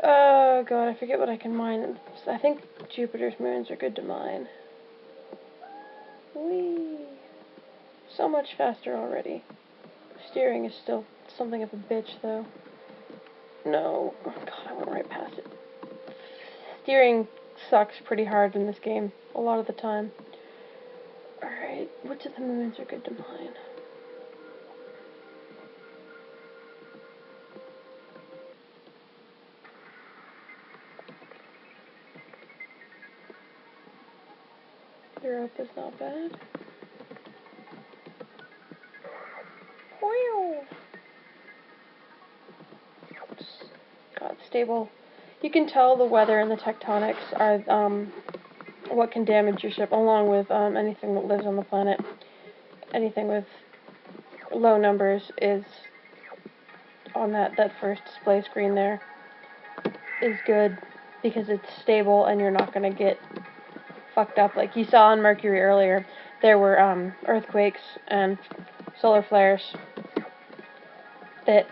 Oh god, I forget what I can mine. I think Jupiter's moons are good to mine. Whee! So much faster already. Steering is still something of a bitch, though. No. Oh god, I went right past it. Steering sucks pretty hard in this game, a lot of the time. Alright, which of the moons are good to mine? Europe is not bad. God, stable. You can tell the weather and the tectonics are what can damage your ship, along with anything that lives on the planet. Anything with low numbers is on that first display screen there is good because it's stable and you're not going to get fucked up. Like you saw on Mercury earlier, there were earthquakes and solar flares that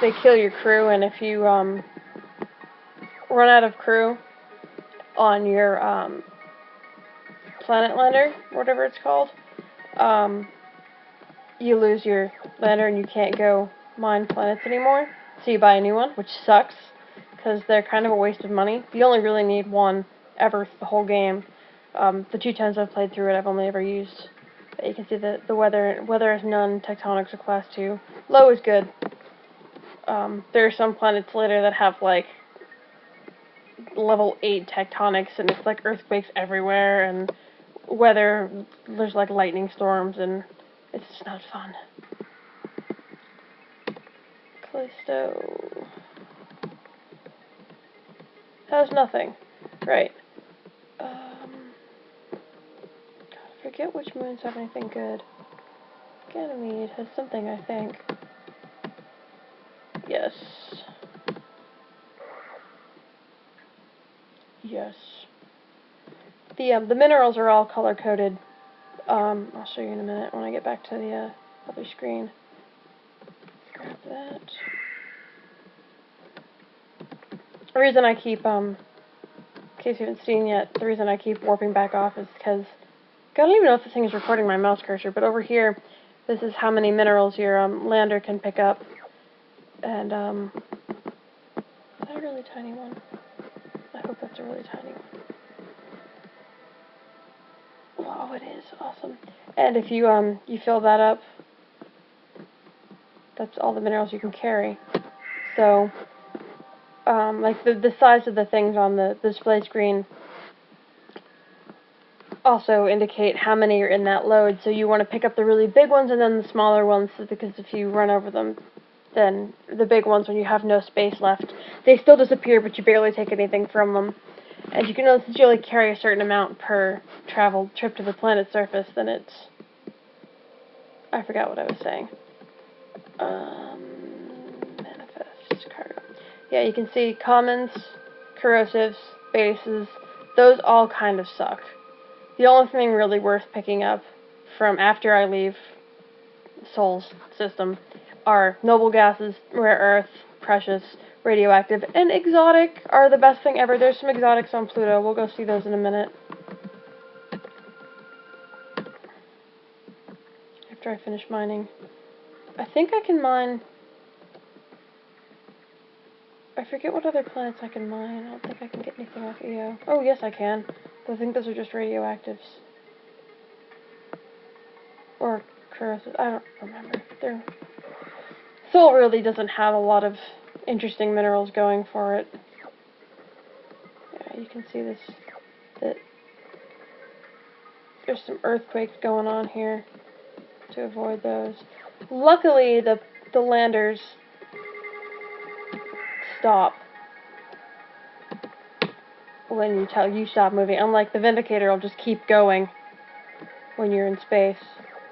they kill your crew, and if you run out of crew on your planet lander, whatever it's called, you lose your lander and you can't go mine planets anymore. So you buy a new one, which sucks because they're kind of a waste of money. You only really need one ever the whole game. The 2 times I've played through it, I've only ever used. But you can see that the weather is none, tectonics are class 2. Low is good. There are some planets later that have like level 8 tectonics, and it's like earthquakes everywhere, and weather, there's like lightning storms, and it's just not fun. Callisto has nothing. Right. God, I forget which moons have anything good. Ganymede has something, I think. Yes. Yes. The minerals are all color coded. I'll show you in a minute when I get back to the other screen. Grab that. The reason I keep in case you haven't seen yet, the reason I keep warping back off is because I don't even know if this thing is recording my mouse cursor, but over here, this is how many minerals your lander can pick up. And is that a really tiny one? I hope that's a really tiny one. Wow, it is awesome. And if you you fill that up, that's all the minerals you can carry. So like the size of the things on the display screen also indicate how many are in that load. So you want to pick up the really big ones and then the smaller ones, because if you run over them, then the big ones, when you have no space left, they still disappear, but you barely take anything from them. And you can notice that you only carry a certain amount per travel trip to the planet's surface, then it's... I forgot what I was saying. Manifest cargo. Yeah, you can see commons, corrosives, bases, those all kind of suck. The only thing really worth picking up from after I leave Sol's system are noble gases, rare earth, precious, radioactive, and exotic are the best thing ever. There's some exotics on Pluto. We'll go see those in a minute. After I finish mining. I think I can mine... I forget what other planets I can mine. I don't think I can get anything off EO. Oh, yes I can. But I think those are just radioactives. Or corrosive. I don't remember. Sol really doesn't have a lot of interesting minerals going for it. Yeah, you can see this. That there's some earthquakes going on here to avoid those. Luckily, the landers stop when you stop moving. Unlike the Vindicator, will just keep going when you're in space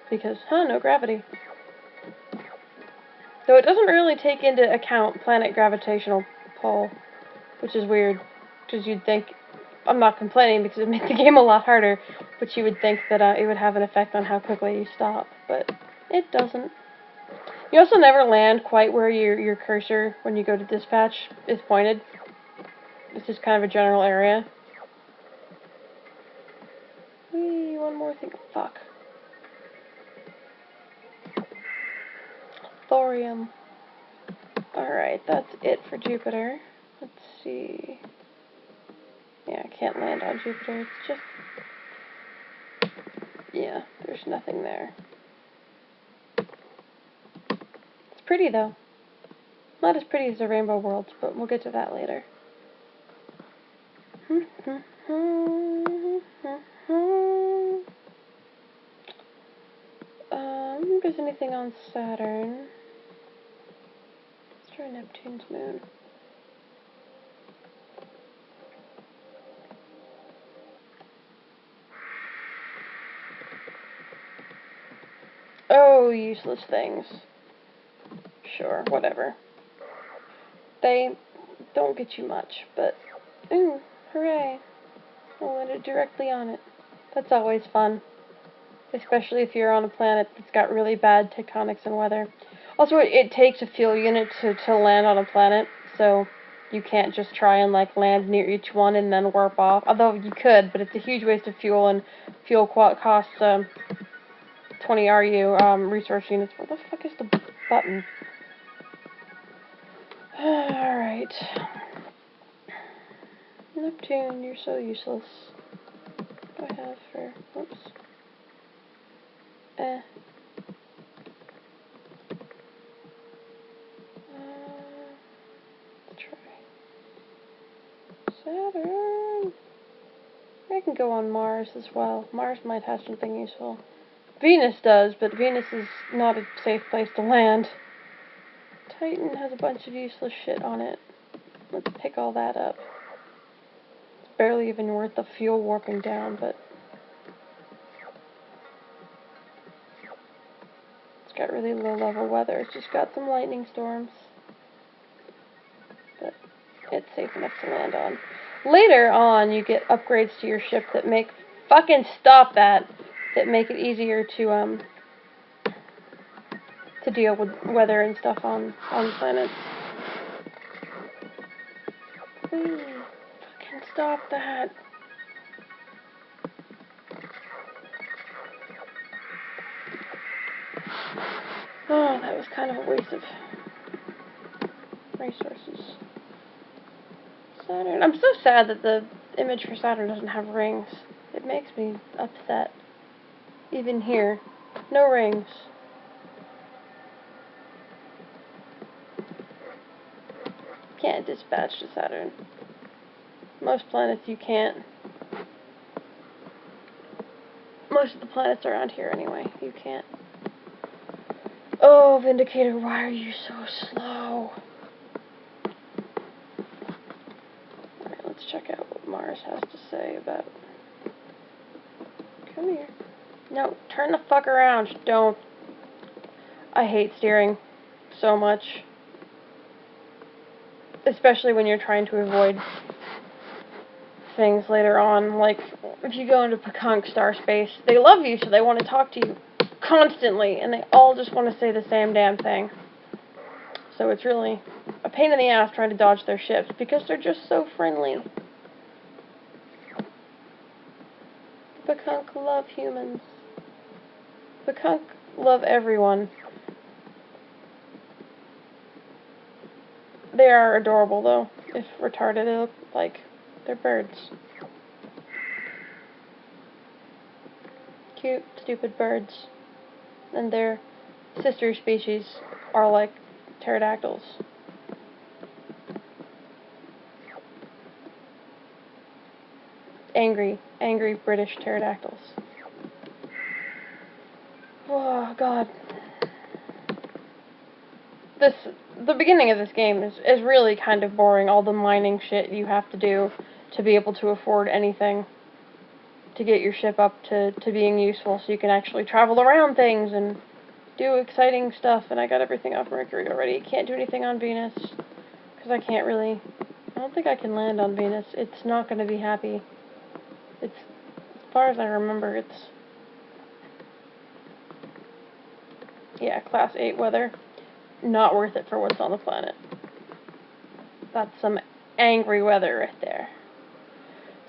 because no gravity. Though it doesn't really take into account planet gravitational pull, which is weird, because you'd think, I'm not complaining because it made the game a lot harder, but you would think that it would have an effect on how quickly you stop, but it doesn't. You also never land quite where your cursor, when you go to dispatch, is pointed. It's just kind of a general area. Whee, one more thing. Fuck. Thorium. Alright, that's it for Jupiter. Let's see. Yeah, I can't land on Jupiter. It's just... yeah, there's nothing there. It's pretty, though. Not as pretty as the Rainbow Worlds, but we'll get to that later. If there's anything on Saturn. Let's try Neptune's moon. Oh, useless things. Sure, whatever. They don't get you much, but ooh, hooray. I'll land it directly on it. That's always fun. Especially if you're on a planet that's got really bad tectonics and weather. Also, it takes a fuel unit to land on a planet, so you can't just try and like land near each one and then warp off. Although you could, but it's a huge waste of fuel, and fuel costs 20 RU resource units. Where the fuck is the button? Alright. Neptune, you're so useless. What do I have for... whoops. Let's try Saturn. I can go on Mars as well. Mars might have something useful. Venus does, but Venus is not a safe place to land. Titan has a bunch of useless shit on it. Let's pick all that up. It's barely even worth the fuel warping down, but it's got really low level weather. It's just got some lightning storms. But it's safe enough to land on. Later on, you get upgrades to your ship that make... fucking stop that! That make it easier to deal with weather and stuff on planets. Please, fucking stop that. Oh, that was kind of a waste of resources. Saturn. I'm so sad that the image for Saturn doesn't have rings. It makes me upset. Even here. No rings. Can't dispatch to Saturn. Most planets you can't. Most of the planets around here anyway. You can't. Oh, Vindicator, why are you so slow? Alright, let's check out what Mars has to say about... come here. No, turn the fuck around. Don't. I hate steering so much. Especially when you're trying to avoid things later on. Like, if you go into Pecanque Star Space, they love you, so they want to talk to you constantly, and they all just want to say the same damn thing. So it's really a pain in the ass trying to dodge their ships, because they're just so friendly. Pecanque love humans. Pecanque love everyone. They are adorable, though. If retarded, they look like they're birds. Cute, stupid birds. And their sister species are like pterodactyls. Angry British pterodactyls. Oh, God. The beginning of this game is really kind of boring. All the mining shit you have to do to be able to afford anything. To get your ship up to being useful so you can actually travel around things and do exciting stuff. And I got everything off Mercury already. Can't do anything on Venus. Because I can't really... I don't think I can land on Venus. It's not going to be happy. It's... as far as I remember, it's... yeah, Class 8 weather. not worth it for what's on the planet. That's some angry weather right there.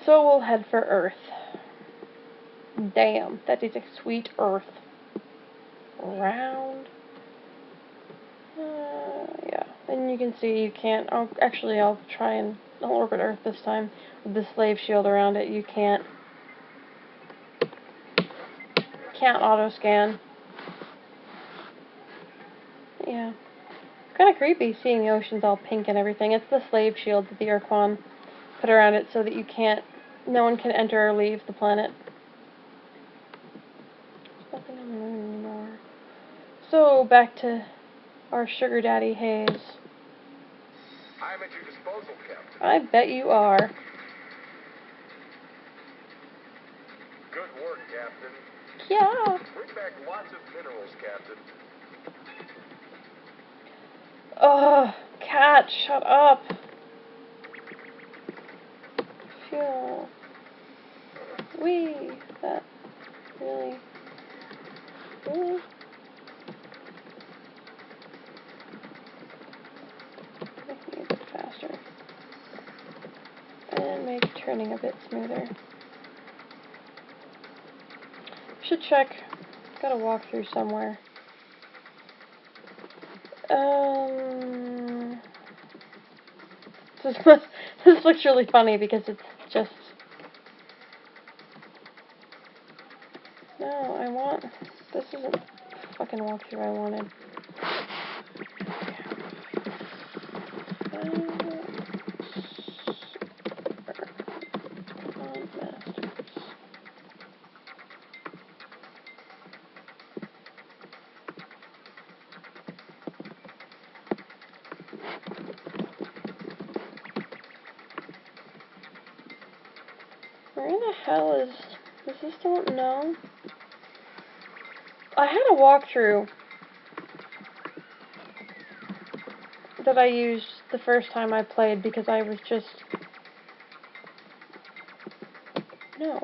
So we'll head for Earth. Damn, that is a sweet Earth. Round. Yeah, and you can see you can't. Oh, actually, I'll try and I'll orbit Earth this time with the slave shield around it. You can't auto scan. Yeah, kind of creepy seeing the oceans all pink and everything. It's the slave shield that the Ur-Quan put around it so that no one can enter or leave the planet. There's nothing on the moon anymore. So back to our sugar daddy Hayes. I'm at your disposal, Captain. I bet you are. Good work, Captain. Yeah. Bring back lots of minerals, Captain. Ugh, cat, shut up. Fuel. Wee. That really. Really? Make me a bit faster. And make turning a bit smoother. Should check. Got a walkthrough somewhere. This looks really funny because it's just. No, I want. This isn't the fucking walkthrough I wanted. Where in the hell is this still? No. I had a walkthrough that I used the first time I played because I was just... No.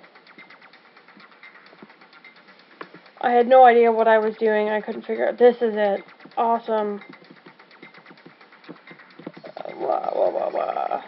I had no idea what I was doing. I couldn't figure out. This is it. Awesome. Blah, blah, blah, blah.